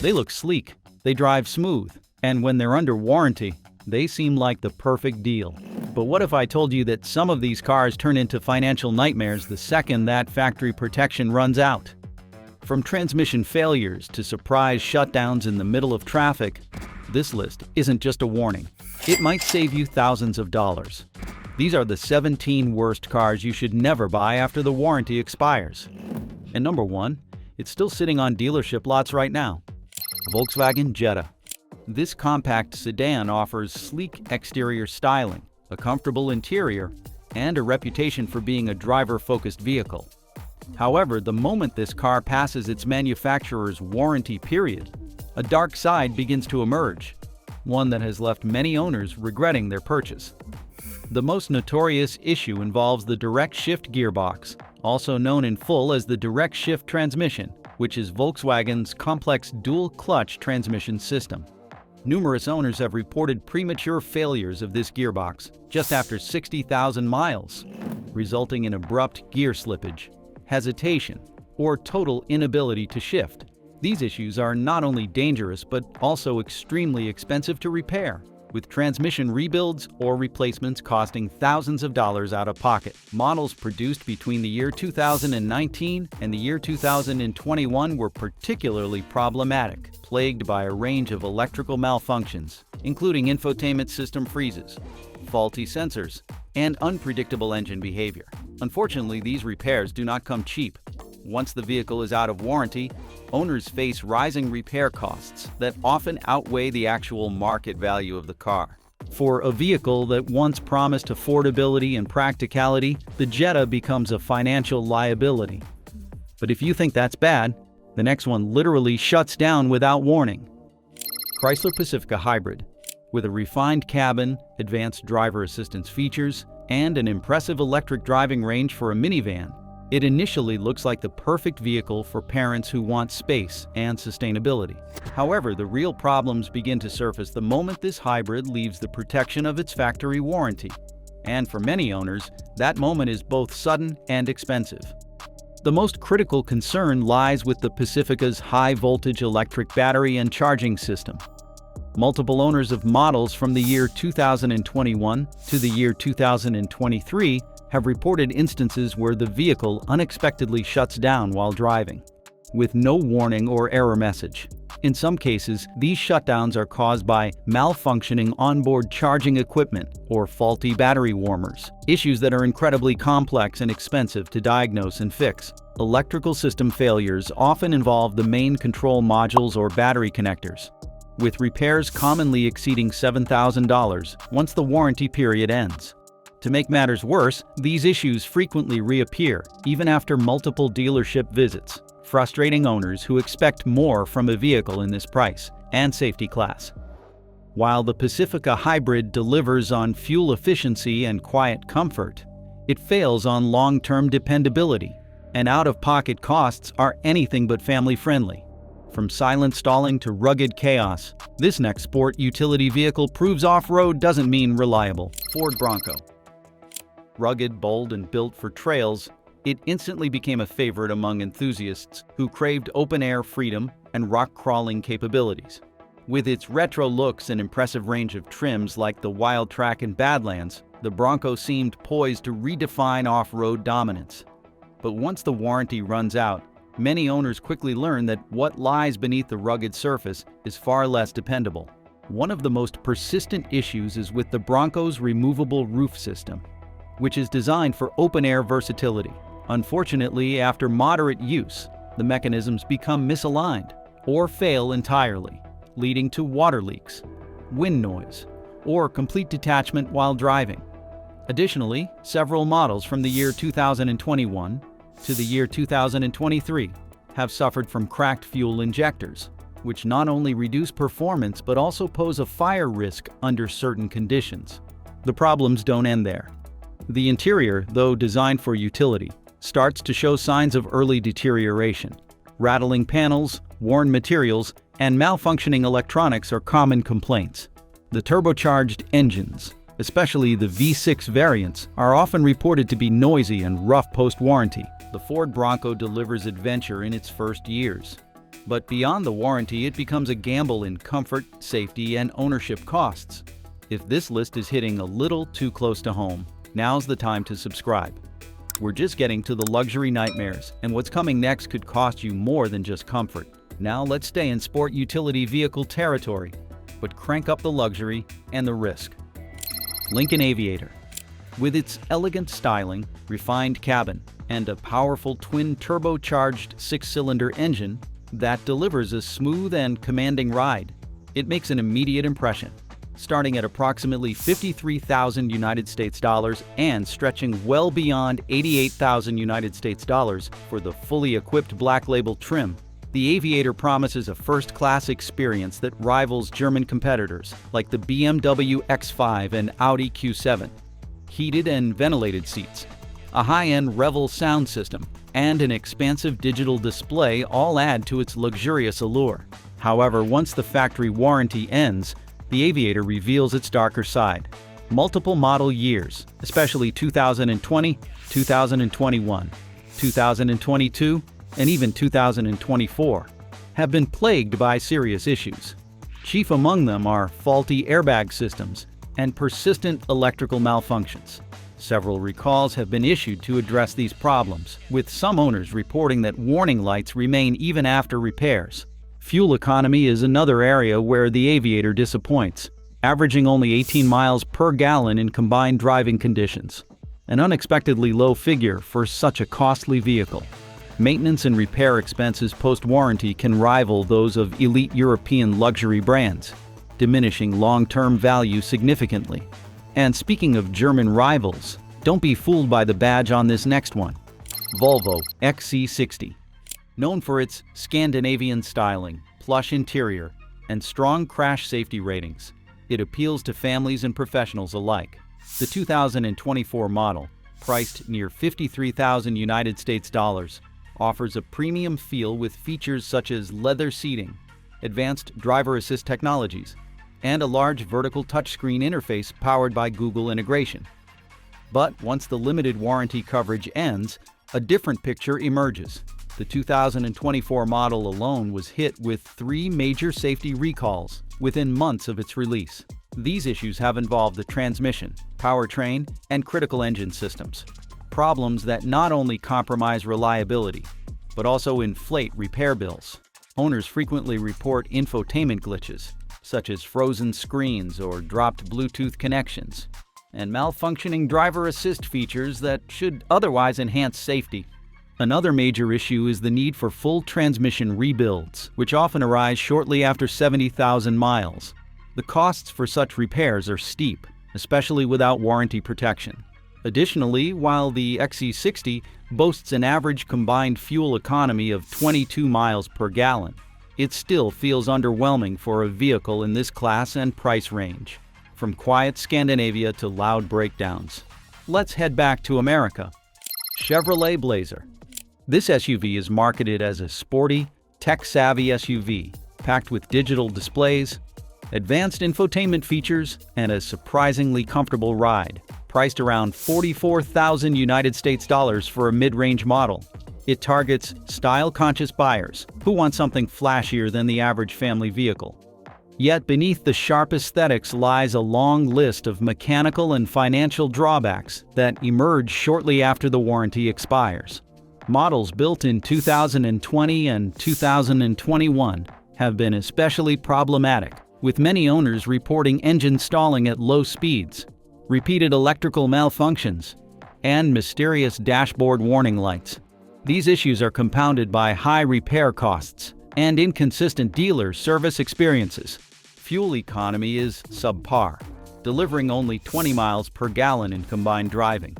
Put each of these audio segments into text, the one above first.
They look sleek, they drive smooth, and when they're under warranty, they seem like the perfect deal. But what if I told you that some of these cars turn into financial nightmares the second that factory protection runs out? From transmission failures to surprise shutdowns in the middle of traffic, this list isn't just a warning. It might save you thousands of dollars. These are the 17 worst cars you should never buy after the warranty expires. And number 1, it's still sitting on dealership lots right now. Volkswagen Jetta. This compact sedan offers sleek exterior styling, a comfortable interior, and a reputation for being a driver-focused vehicle. However, the moment this car passes its manufacturer's warranty period, a dark side begins to emerge, one that has left many owners regretting their purchase. The most notorious issue involves the direct shift gearbox, also known in full as the direct shift transmission, which is Volkswagen's complex dual-clutch transmission system. Numerous owners have reported premature failures of this gearbox just after 60,000 miles, resulting in abrupt gear slippage, hesitation, or total inability to shift. These issues are not only dangerous but also extremely expensive to repair, with transmission rebuilds or replacements costing thousands of dollars out of pocket. Models produced between the year 2019 and the year 2021 were particularly problematic, plagued by a range of electrical malfunctions, including infotainment system freezes, faulty sensors, and unpredictable engine behavior. Unfortunately, these repairs do not come cheap. Once the vehicle is out of warranty, owners face rising repair costs that often outweigh the actual market value of the car. For a vehicle that once promised affordability and practicality, the Jetta becomes a financial liability. But if you think that's bad, the next one literally shuts down without warning. Chrysler Pacifica Hybrid. With a refined cabin, advanced driver assistance features, and an impressive electric driving range for a minivan, it initially looks like the perfect vehicle for parents who want space and sustainability. However, the real problems begin to surface the moment this hybrid leaves the protection of its factory warranty. And for many owners, that moment is both sudden and expensive. The most critical concern lies with the Pacifica's high-voltage electric battery and charging system. Multiple owners of models from the year 2021 to the year 2023 have reported instances where the vehicle unexpectedly shuts down while driving, with no warning or error message. In some cases, these shutdowns are caused by malfunctioning onboard charging equipment or faulty battery warmers, issues that are incredibly complex and expensive to diagnose and fix. Electrical system failures often involve the main control modules or battery connectors, with repairs commonly exceeding $7,000 once the warranty period ends. To make matters worse, these issues frequently reappear, even after multiple dealership visits, frustrating owners who expect more from a vehicle in this price and safety class. While the Pacifica Hybrid delivers on fuel efficiency and quiet comfort, it fails on long-term dependability, and out-of-pocket costs are anything but family-friendly. From silent stalling to rugged chaos, this next sport utility vehicle proves off-road doesn't mean reliable. Ford Bronco. Rugged, bold, and built for trails, it instantly became a favorite among enthusiasts who craved open-air freedom and rock-crawling capabilities. With its retro looks and impressive range of trims like the Wild Track and Badlands, the Bronco seemed poised to redefine off-road dominance. But once the warranty runs out, many owners quickly learn that what lies beneath the rugged surface is far less dependable. One of the most persistent issues is with the Bronco's removable roof system, which is designed for open-air versatility. Unfortunately, after moderate use, the mechanisms become misaligned or fail entirely, leading to water leaks, wind noise, or complete detachment while driving. Additionally, several models from the year 2021 to the year 2023 have suffered from cracked fuel injectors, which not only reduce performance but also pose a fire risk under certain conditions. The problems don't end there. The interior, though designed for utility, starts to show signs of early deterioration. Rattling panels, worn materials, and malfunctioning electronics are common complaints. The turbocharged engines, especially the V6 variants, are often reported to be noisy and rough post-warranty. The Ford Bronco delivers adventure in its first years. But beyond the warranty, it becomes a gamble in comfort, safety, and ownership costs. If this list is hitting a little too close to home, now's the time to subscribe. We're just getting to the luxury nightmares, and what's coming next could cost you more than just comfort. Now let's stay in sport utility vehicle territory, but crank up the luxury and the risk. Lincoln Aviator. With its elegant styling, refined cabin, and a powerful twin turbocharged 6-cylinder engine that delivers a smooth and commanding ride, it makes an immediate impression. Starting at approximately $53,000 United States dollars and stretching well beyond $88,000 United States dollars for the fully equipped Black Label trim, the Aviator promises a first-class experience that rivals German competitors like the BMW X5 and Audi Q7. Heated and ventilated seats, a high-end Revel sound system, and an expansive digital display all add to its luxurious allure. However, once the factory warranty ends, the Aviator reveals its darker side. Multiple model years, especially 2020, 2021, 2022, and even 2024, have been plagued by serious issues. Chief among them are faulty airbag systems and persistent electrical malfunctions. Several recalls have been issued to address these problems, with some owners reporting that warning lights remain even after repairs. Fuel economy is another area where the Aviator disappoints, averaging only 18 miles per gallon in combined driving conditions, an unexpectedly low figure for such a costly vehicle. Maintenance and repair expenses post-warranty can rival those of elite European luxury brands, diminishing long-term value significantly. And speaking of German rivals, don't be fooled by the badge on this next one. Volvo XC60. Known for its Scandinavian styling, plush interior, and strong crash safety ratings, it appeals to families and professionals alike. The 2024 model, priced near $53,000 United States dollars, offers a premium feel with features such as leather seating, advanced driver assist technologies, and a large vertical touchscreen interface powered by Google integration. But once the limited warranty coverage ends, a different picture emerges. The 2024 model alone was hit with 3 major safety recalls within months of its release. These issues have involved the transmission, powertrain, and critical engine systems. Problems that not only compromise reliability, but also inflate repair bills. Owners frequently report infotainment glitches, such as frozen screens or dropped Bluetooth connections, and malfunctioning driver assist features that should otherwise enhance safety. Another major issue is the need for full transmission rebuilds, which often arise shortly after 70,000 miles. The costs for such repairs are steep, especially without warranty protection. Additionally, while the XC60 boasts an average combined fuel economy of 22 miles per gallon, it still feels underwhelming for a vehicle in this class and price range. From quiet Scandinavia to loud breakdowns. Let's head back to America. Chevrolet Blazer. This SUV is marketed as a sporty, tech-savvy SUV, packed with digital displays, advanced infotainment features, and a surprisingly comfortable ride. Priced around $44,000 United States dollars for a mid-range model, it targets style-conscious buyers who want something flashier than the average family vehicle. Yet beneath the sharp aesthetics lies a long list of mechanical and financial drawbacks that emerge shortly after the warranty expires. Models built in 2020 and 2021 have been especially problematic, with many owners reporting engine stalling at low speeds, repeated electrical malfunctions, and mysterious dashboard warning lights. These issues are compounded by high repair costs and inconsistent dealer service experiences. Fuel economy is subpar, delivering only 20 miles per gallon in combined driving.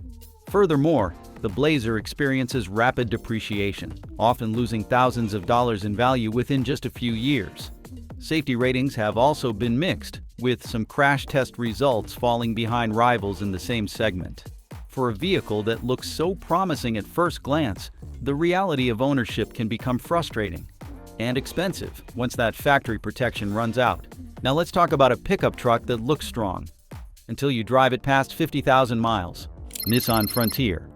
Furthermore, the Blazer experiences rapid depreciation, often losing thousands of dollars in value within just a few years. Safety ratings have also been mixed, with some crash test results falling behind rivals in the same segment. For a vehicle that looks so promising at first glance, the reality of ownership can become frustrating and expensive once that factory protection runs out. Now let's talk about a pickup truck that looks strong until you drive it past 50,000 miles. Nissan Frontier.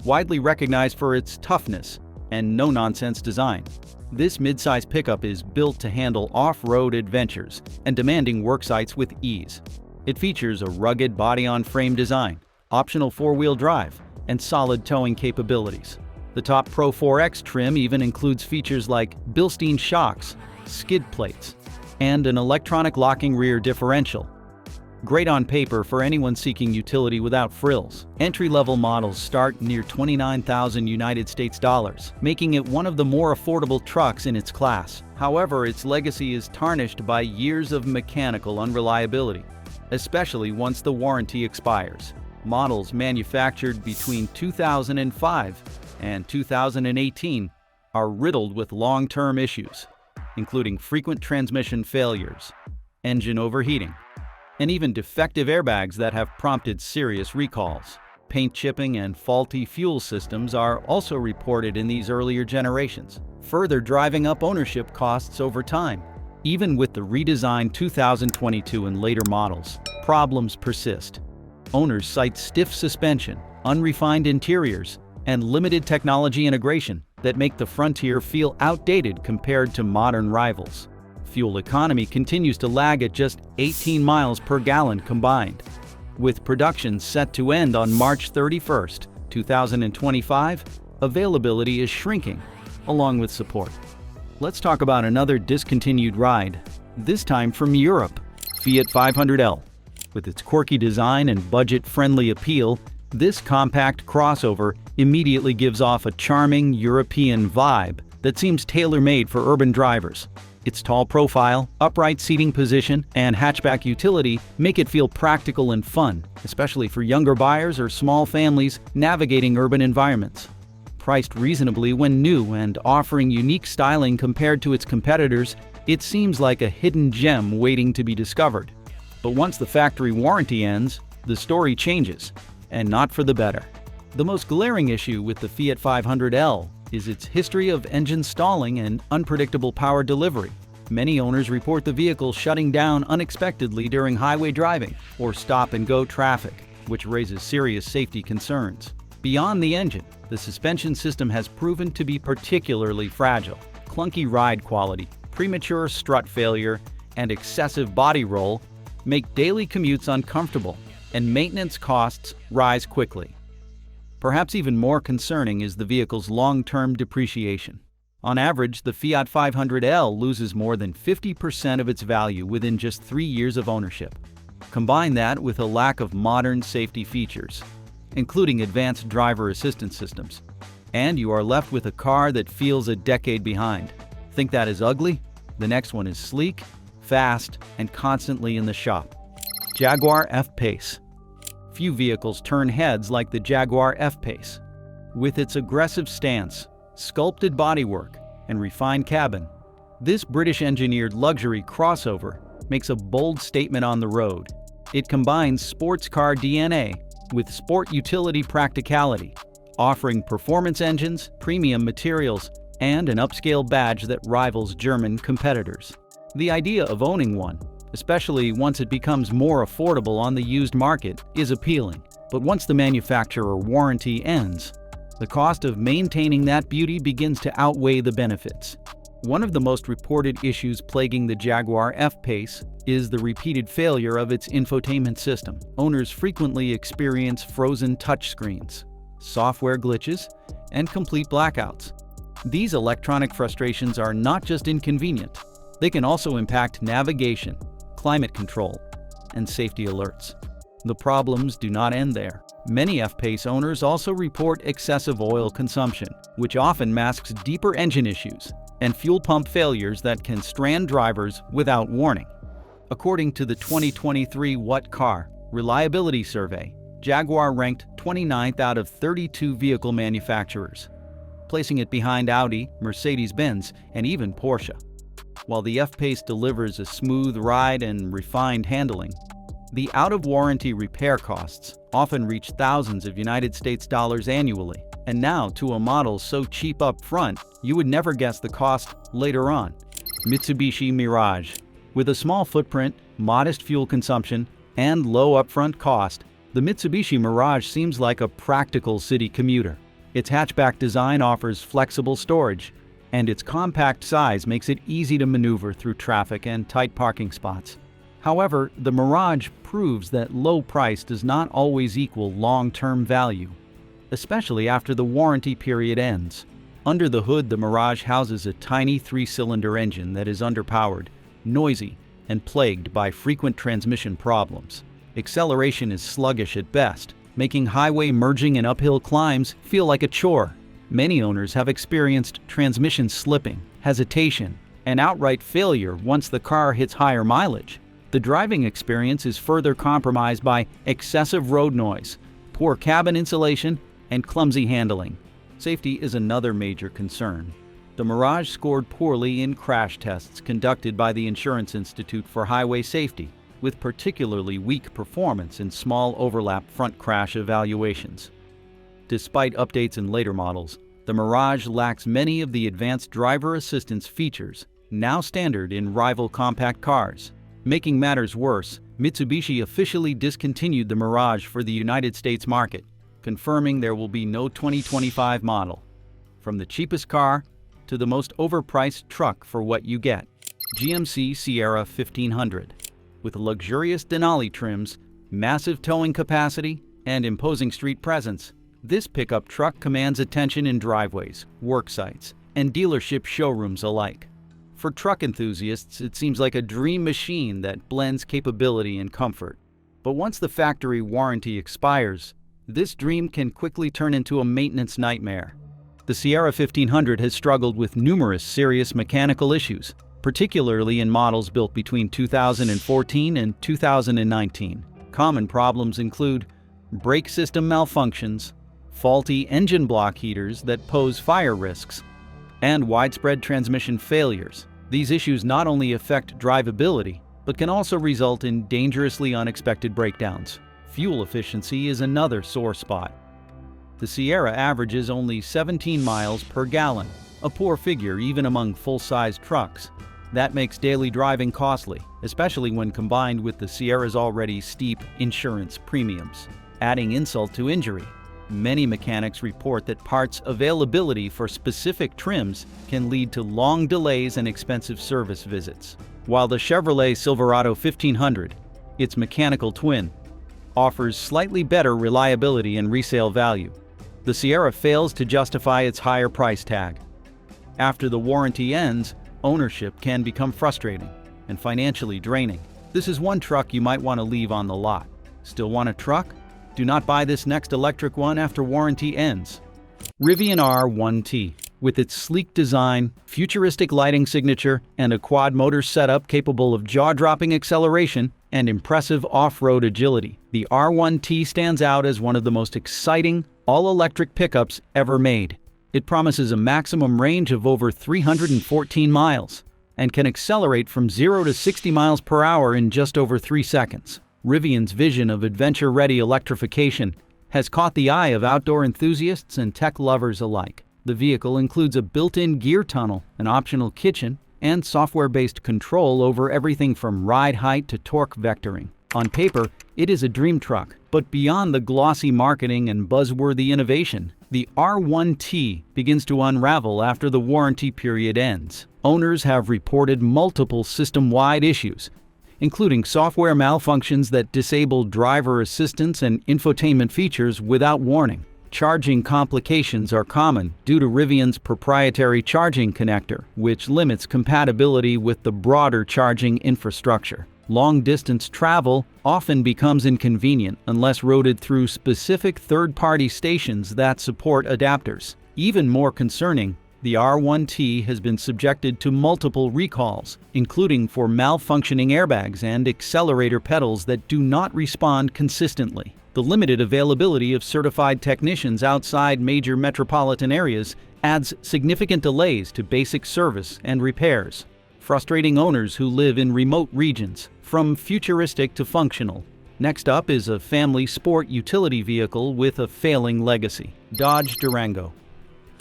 Widely recognized for its toughness and no-nonsense design, This midsize pickup is built to handle off-road adventures and demanding work sites with ease. It features a rugged body-on-frame design, optional four-wheel drive, and solid towing capabilities. The top Pro 4X trim even includes features like Bilstein shocks, skid plates, and an electronic locking rear differential. Great on paper for anyone seeking utility without frills. Entry-level models start near $29,000 United States dollars, making it one of the more affordable trucks in its class. However, its legacy is tarnished by years of mechanical unreliability, especially once the warranty expires. Models manufactured between 2005 and 2018 are riddled with long-term issues, including frequent transmission failures, engine overheating, and even defective airbags that have prompted serious recalls. Paint chipping and faulty fuel systems are also reported in these earlier generations, further driving up ownership costs over time. Even with the redesigned 2022 and later models, problems persist. Owners cite stiff suspension, unrefined interiors, and limited technology integration that make the Frontier feel outdated compared to modern rivals. Fuel economy continues to lag at just 18 miles per gallon combined. With production set to end on March 31, 2025, availability is shrinking, along with support. Let's talk about another discontinued ride, this time from Europe, Fiat 500L. With its quirky design and budget-friendly appeal, this compact crossover immediately gives off a charming European vibe that seems tailor-made for urban drivers. Its tall profile, upright seating position, and hatchback utility make it feel practical and fun, especially for younger buyers or small families navigating urban environments. Priced reasonably when new and offering unique styling compared to its competitors, it seems like a hidden gem waiting to be discovered. But once the factory warranty ends, the story changes, and not for the better. The most glaring issue with the Fiat 500L is its history of engine stalling and unpredictable power delivery. Many owners report the vehicle shutting down unexpectedly during highway driving or stop-and-go traffic, which raises serious safety concerns. Beyond the engine, the suspension system has proven to be particularly fragile. Clunky ride quality, premature strut failure, and excessive body roll make daily commutes uncomfortable, and maintenance costs rise quickly. Perhaps even more concerning is the vehicle's long-term depreciation. On average, the Fiat 500L loses more than 50% of its value within just 3 years of ownership. Combine that with a lack of modern safety features, including advanced driver assistance systems, and you are left with a car that feels a decade behind. Think that is ugly? The next one is sleek, fast, and constantly in the shop. Jaguar F-Pace. Few vehicles turn heads like the Jaguar F-Pace. With its aggressive stance, sculpted bodywork, and refined cabin, this British-engineered luxury crossover makes a bold statement on the road. It combines sports car DNA with sport utility practicality, offering performance engines, premium materials, and an upscale badge that rivals German competitors. The idea of owning one, especially once it becomes more affordable on the used market, is appealing. But once the manufacturer warranty ends, the cost of maintaining that beauty begins to outweigh the benefits. One of the most reported issues plaguing the Jaguar F-Pace is the repeated failure of its infotainment system. Owners frequently experience frozen touchscreens, software glitches, and complete blackouts. These electronic frustrations are not just inconvenient, they can also impact navigation, climate control, and safety alerts. The problems do not end there. Many F-Pace owners also report excessive oil consumption, which often masks deeper engine issues and fuel pump failures that can strand drivers without warning. According to the 2023 What Car? Reliability Survey, Jaguar ranked 29th out of 32 vehicle manufacturers, placing it behind Audi, Mercedes-Benz, and even Porsche. While the F-Pace delivers a smooth ride and refined handling, the out-of-warranty repair costs often reach thousands of United States dollars annually. And now to a model so cheap up front, you would never guess the cost later on. Mitsubishi Mirage. With a small footprint, modest fuel consumption, and low upfront cost, the Mitsubishi Mirage seems like a practical city commuter. Its hatchback design offers flexible storage, and its compact size makes it easy to maneuver through traffic and tight parking spots. However, the Mirage proves that low price does not always equal long-term value, especially after the warranty period ends. Under the hood, the Mirage houses a tiny 3-cylinder engine that is underpowered, noisy, and plagued by frequent transmission problems. Acceleration is sluggish at best, making highway merging and uphill climbs feel like a chore. Many owners have experienced transmission slipping, hesitation, and outright failure once the car hits higher mileage. The driving experience is further compromised by excessive road noise, poor cabin insulation, and clumsy handling. Safety is another major concern. The Mirage scored poorly in crash tests conducted by the Insurance Institute for Highway Safety, with particularly weak performance in small overlap front crash evaluations. Despite updates in later models, the Mirage lacks many of the advanced driver assistance features now standard in rival compact cars. Making matters worse, Mitsubishi officially discontinued the Mirage for the United States market, confirming there will be no 2025 model. From the cheapest car to the most overpriced truck for what you get. GMC Sierra 1500. With luxurious Denali trims, massive towing capacity, and imposing street presence, this pickup truck commands attention in driveways, work sites, and dealership showrooms alike. For truck enthusiasts, it seems like a dream machine that blends capability and comfort. But once the factory warranty expires, this dream can quickly turn into a maintenance nightmare. The Sierra 1500 has struggled with numerous serious mechanical issues, particularly in models built between 2014 and 2019. Common problems include brake system malfunctions, faulty engine block heaters that pose fire risks, and widespread transmission failures. These issues not only affect drivability, but can also result in dangerously unexpected breakdowns. Fuel efficiency is another sore spot. The Sierra averages only 17 miles per gallon, a poor figure even among full-size trucks. That makes daily driving costly, especially when combined with the Sierra's already steep insurance premiums. Adding insult to injury, many mechanics report that parts availability for specific trims can lead to long delays and expensive service visits. While the Chevrolet Silverado 1500, its mechanical twin, offers slightly better reliability and resale value, the Sierra fails to justify its higher price tag. After the warranty ends, ownership can become frustrating and financially draining. This is one truck you might want to leave on the lot. Still want a truck? Do not buy this next electric one after warranty ends. Rivian R1T. With its sleek design, futuristic lighting signature, and a quad-motor setup capable of jaw-dropping acceleration and impressive off-road agility, the R1T stands out as one of the most exciting, all-electric pickups ever made. It promises a maximum range of over 314 miles and can accelerate from 0 to 60 miles per hour in just over 3 seconds. Rivian's vision of adventure-ready electrification has caught the eye of outdoor enthusiasts and tech lovers alike. The vehicle includes a built-in gear tunnel, an optional kitchen, and software-based control over everything from ride height to torque vectoring. On paper, it is a dream truck, but beyond the glossy marketing and buzzworthy innovation, the R1T begins to unravel after the warranty period ends. Owners have reported multiple system-wide issues, including software malfunctions that disable driver assistance and infotainment features without warning. Charging complications are common due to Rivian's proprietary charging connector, which limits compatibility with the broader charging infrastructure. Long-distance travel often becomes inconvenient unless routed through specific third-party stations that support adapters. Even more concerning, the R1T has been subjected to multiple recalls, including for malfunctioning airbags and accelerator pedals that do not respond consistently. The limited availability of certified technicians outside major metropolitan areas adds significant delays to basic service and repairs, frustrating owners who live in remote regions, from futuristic to functional. Next up is a family sport utility vehicle with a failing legacy, Dodge Durango.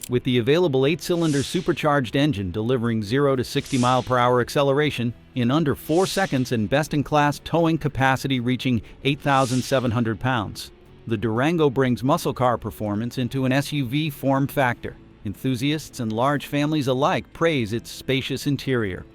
With the available 8-cylinder supercharged engine delivering 0 to 60 mile/hour acceleration in under 4 seconds and best-in-class towing capacity reaching 8,700 pounds, the Durango brings muscle car performance into an SUV form factor. Enthusiasts and large families alike praise its spacious interior,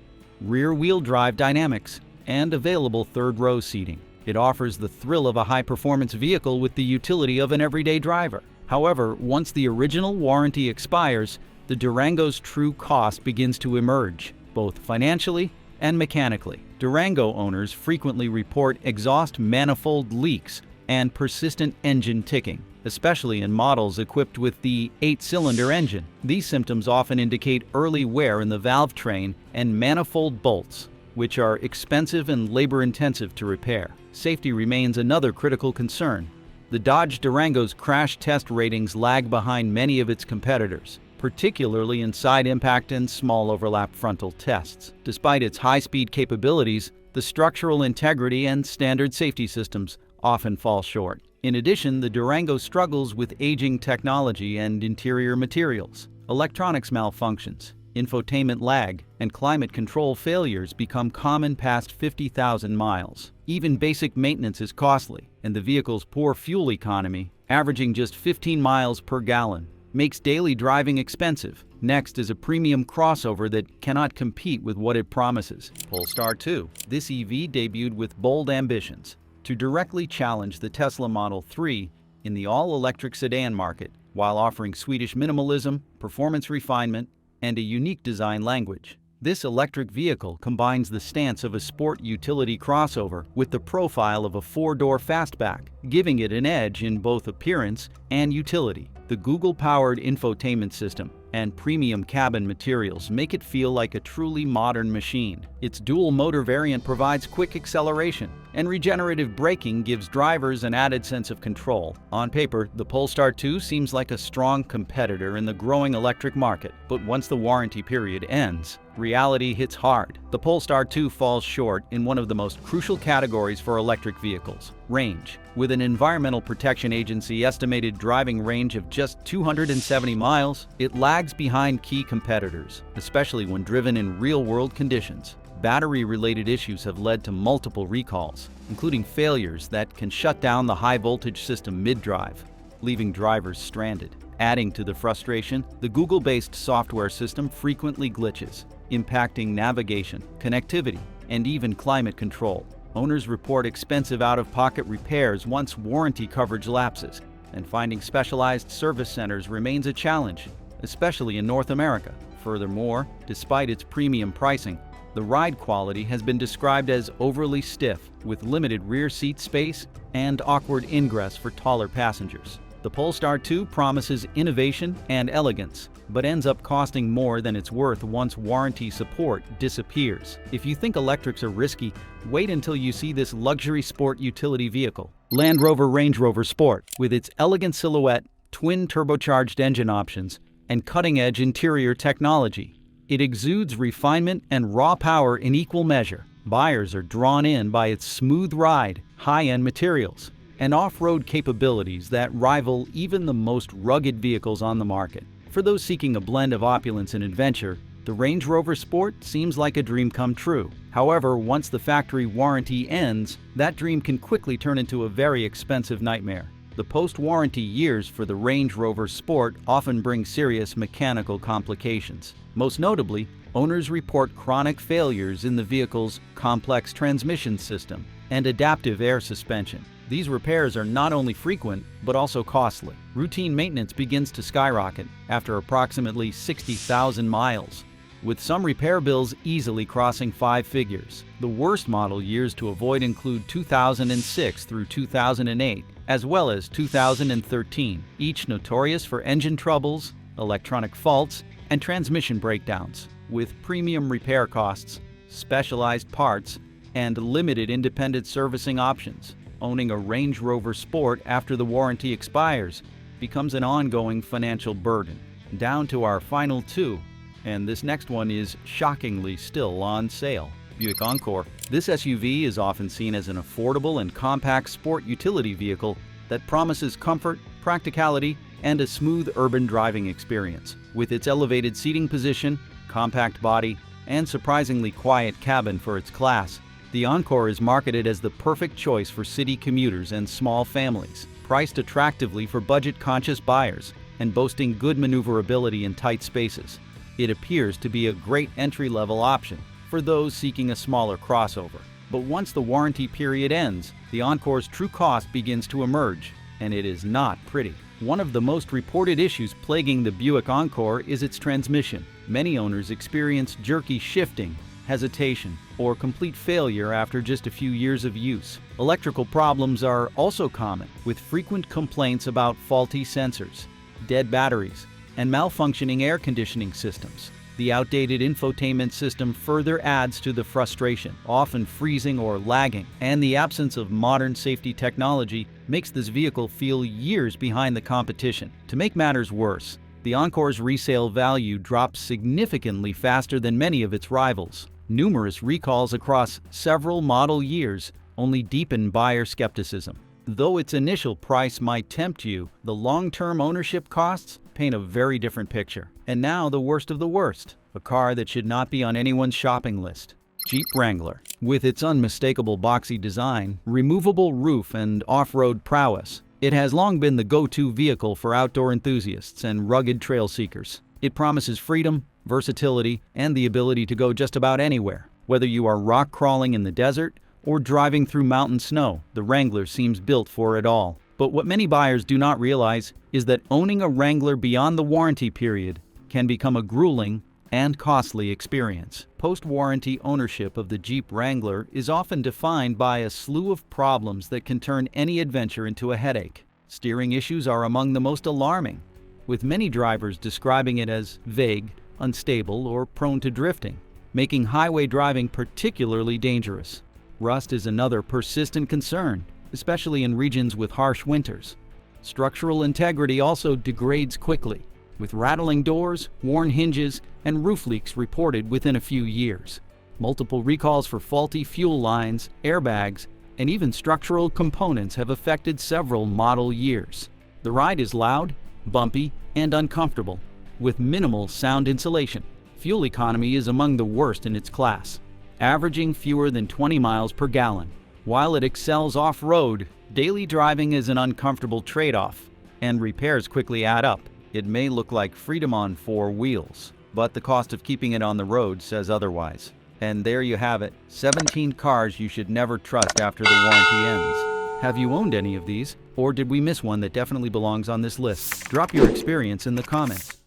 rear-wheel drive dynamics, and available third-row seating. It offers the thrill of a high-performance vehicle with the utility of an everyday driver. However, once the original warranty expires, the Durango's true cost begins to emerge, both financially and mechanically. Durango owners frequently report exhaust manifold leaks and persistent engine ticking, especially in models equipped with the 8-cylinder engine. These symptoms often indicate early wear in the valve train and manifold bolts, which are expensive and labor-intensive to repair. Safety remains another critical concern. The Dodge Durango's crash test ratings lag behind many of its competitors, particularly in side impact and small overlap frontal tests. Despite its high-speed capabilities, the structural integrity and standard safety systems often fall short. In addition, the Durango struggles with aging technology and interior materials. Electronics malfunctions, infotainment lag, and climate control failures become common past 50,000 miles. Even basic maintenance is costly, and the vehicle's poor fuel economy, averaging just 15 miles per gallon, makes daily driving expensive. Next is a premium crossover that cannot compete with what it promises. Polestar 2. This EV debuted with bold ambitions to directly challenge the Tesla Model 3 in the all-electric sedan market, while offering Swedish minimalism, performance refinement, and a unique design language. This electric vehicle combines the stance of a sport utility crossover with the profile of a four-door fastback, giving it an edge in both appearance and utility. The Google-powered infotainment system and premium cabin materials make it feel like a truly modern machine. Its dual-motor variant provides quick acceleration, and regenerative braking gives drivers an added sense of control. On paper, the Polestar 2 seems like a strong competitor in the growing electric market, but once the warranty period ends, reality hits hard. The Polestar 2 falls short in one of the most crucial categories for electric vehicles: range. With an Environmental Protection Agency estimated driving range of just 270 miles, it lags behind key competitors, especially when driven in real-world conditions. Battery-related issues have led to multiple recalls, including failures that can shut down the high-voltage system mid-drive, leaving drivers stranded. Adding to the frustration, the Google-based software system frequently glitches, impacting navigation, connectivity, and even climate control. Owners report expensive out-of-pocket repairs once warranty coverage lapses, and finding specialized service centers remains a challenge, especially in North America. Furthermore, despite its premium pricing, the ride quality has been described as overly stiff, with limited rear seat space and awkward ingress for taller passengers. The Polestar 2 promises innovation and elegance, but ends up costing more than it's worth once warranty support disappears. If you think electrics are risky, wait until you see this luxury sport utility vehicle. Land Rover Range Rover Sport. With its elegant silhouette, twin turbocharged engine options, and cutting-edge interior technology, it exudes refinement and raw power in equal measure. Buyers are drawn in by its smooth ride, high-end materials, and off-road capabilities that rival even the most rugged vehicles on the market. For those seeking a blend of opulence and adventure, the Range Rover Sport seems like a dream come true. However, once the factory warranty ends, that dream can quickly turn into a very expensive nightmare. The post-warranty years for the Range Rover Sport often bring serious mechanical complications. Most notably, owners report chronic failures in the vehicle's complex transmission system and adaptive air suspension. These repairs are not only frequent, but also costly. Routine maintenance begins to skyrocket after approximately 60,000 miles, with some repair bills easily crossing 5 figures. The worst model years to avoid include 2006 through 2008, as well as 2013, each notorious for engine troubles, electronic faults, and transmission breakdowns. With premium repair costs, specialized parts, and limited independent servicing options, owning a Range Rover Sport after the warranty expires becomes an ongoing financial burden. Down to our final two, and this next one is shockingly still on sale. Buick Encore. This SUV is often seen as an affordable and compact sport utility vehicle that promises comfort, practicality, and a smooth urban driving experience. With its elevated seating position, compact body, and surprisingly quiet cabin for its class, the Encore is marketed as the perfect choice for city commuters and small families. Priced attractively for budget-conscious buyers, and boasting good maneuverability in tight spaces. It appears to be a great entry-level option for those seeking a smaller crossover. But once the warranty period ends, the Encore's true cost begins to emerge, and it is not pretty. One of the most reported issues plaguing the Buick Encore is its transmission. Many owners experience jerky shifting, hesitation, or complete failure after just a few years of use. Electrical problems are also common, with frequent complaints about faulty sensors, dead batteries, and malfunctioning air conditioning systems. The outdated infotainment system further adds to the frustration, often freezing or lagging, and the absence of modern safety technology makes this vehicle feel years behind the competition. To make matters worse, the Encore's resale value drops significantly faster than many of its rivals. Numerous recalls across several model years only deepen buyer skepticism. Though its initial price might tempt you, the long-term ownership costs paint a very different picture. And now the worst of the worst, a car that should not be on anyone's shopping list. Jeep Wrangler. With its unmistakable boxy design, removable roof, and off-road prowess, it has long been the go-to vehicle for outdoor enthusiasts and rugged trail seekers. It promises freedom, versatility, and the ability to go just about anywhere. Whether you are rock crawling in the desert or driving through mountain snow, the Wrangler seems built for it all. But what many buyers do not realize is that owning a Wrangler beyond the warranty period can become a grueling and costly experience. Post-warranty ownership of the Jeep Wrangler is often defined by a slew of problems that can turn any adventure into a headache. Steering issues are among the most alarming, with many drivers describing it as vague, unstable, or prone to drifting, making highway driving particularly dangerous. Rust is another persistent concern, especially in regions with harsh winters. Structural integrity also degrades quickly, with rattling doors, worn hinges, and roof leaks reported within a few years. Multiple recalls for faulty fuel lines, airbags, and even structural components have affected several model years. The ride is loud, bumpy, and uncomfortable, with minimal sound insulation. Fuel economy is among the worst in its class, averaging fewer than 20 miles per gallon. While it excels off-road, daily driving is an uncomfortable trade-off, and repairs quickly add up. It may look like freedom on four wheels, but the cost of keeping it on the road says otherwise. And there you have it, 17 cars you should never trust after the warranty ends. Have you owned any of these? Or did we miss one that definitely belongs on this list? Drop your experience in the comments.